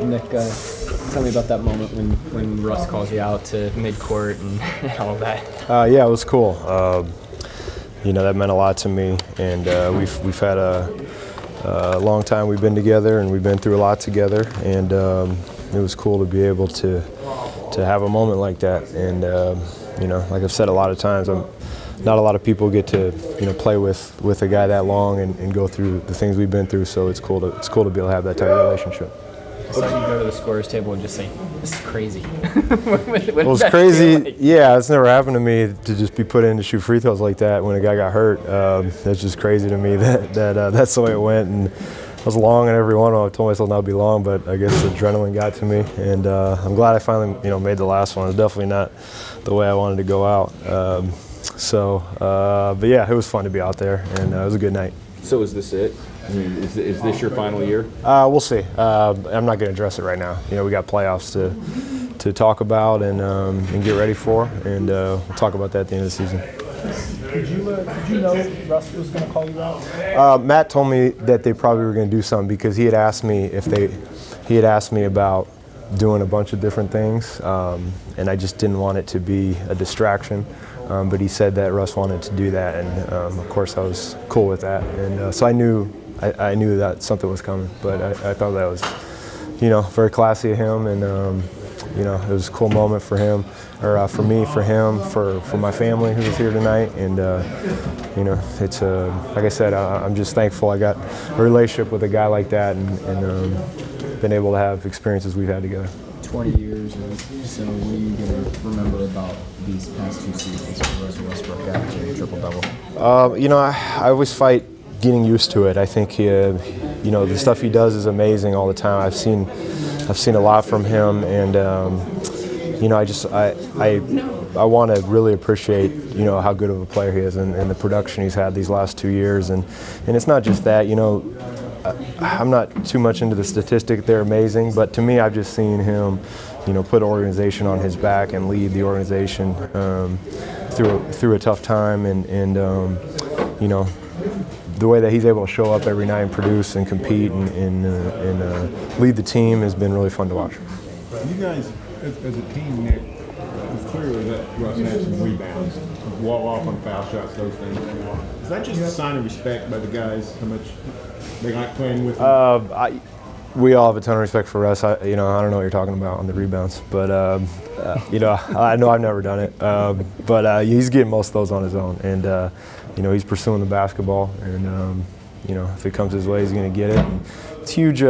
Nick, tell me about that moment when Russ calls you out to mid-court and all of that. Yeah, it was cool. You know, that meant a lot to me, and we've had a long time we've been together, and we've been through a lot together, and it was cool to be able to have a moment like that. And you know, like I've said a lot of times, not a lot of people get to play with a guy that long and go through the things we've been through. So it's cool to be able to have that type of relationship. I saw you go to the scorer's table and just say, "This is crazy." It was crazy. Like? Yeah, it's never happened to me to just be put in to shoot free throws like that when a guy got hurt. That's just crazy to me that that's the way it went. And it was long in every one of them. I told myself not to be long, but I guess the adrenaline got to me. And I'm glad I finally made the last one. It was definitely not the way I wanted to go out. But yeah, it was fun to be out there, and it was a good night. So is this it? I mean, is this your final year? We'll see. I'm not going to address it right now. We got playoffs to talk about and get ready for, and we'll talk about that at the end of the season. Did you know Russ was going to call you out? Matt told me that they probably were going to do something because he had asked me about doing a bunch of different things, and I just didn't want it to be a distraction. But he said that Russ wanted to do that, and of course I was cool with that. And so I knew that something was coming. But I thought that was, very classy of him, and it was a cool moment for him, or for me, for him, for my family who was here tonight. And it's like I said, I'm just thankful I got a relationship with a guy like that, and been able to have experiences we've had together. 20 years, so what are you going to remember about these past two seasons for Russell Westbrook averaging a triple-double? I always fight getting used to it. I think the stuff he does is amazing all the time. I've seen a lot from him, and I want to really appreciate how good of a player he is and the production he's had these last 2 years. And it's not just that. I'm not too much into the statistic. They're amazing, but to me, I've just seen him, put an organization on his back and lead the organization through a tough time, and the way that he's able to show up every night and produce and compete and lead the team has been really fun to watch. You guys, as a team, Nick, it's clear that Russ had some rebounds, wall off on foul shots, those things. Is that just a sign of respect by the guys, how much they like playing with him? We all have a ton of respect for Russ. I don't know what you're talking about on the rebounds, but I know I've never done it. But he's getting most of those on his own, and he's pursuing the basketball, and if it comes his way, he's going to get it. And it's huge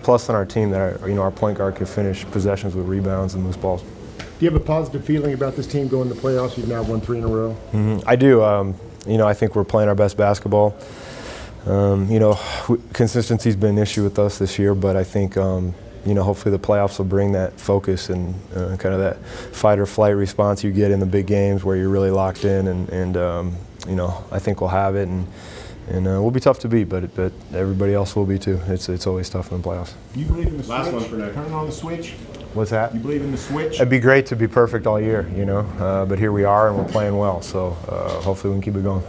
plus on our team that our point guard can finish possessions with rebounds and loose balls. Do you have a positive feeling about this team going to the playoffs? You've now won 3 in a row. I do. I think we're playing our best basketball. Consistency's been an issue with us this year, but I think hopefully the playoffs will bring that focus and kind of that fight or flight response you get in the big games where you're really locked in, and I think we'll have it, and we'll be tough to beat, but everybody else will be too. It's always tough in the playoffs. You believe in the last switch? one for now. Turn on the switch? What's that? You believe in the switch? It'd be great to be perfect all year, but here we are and we're playing well, so hopefully we can keep it going.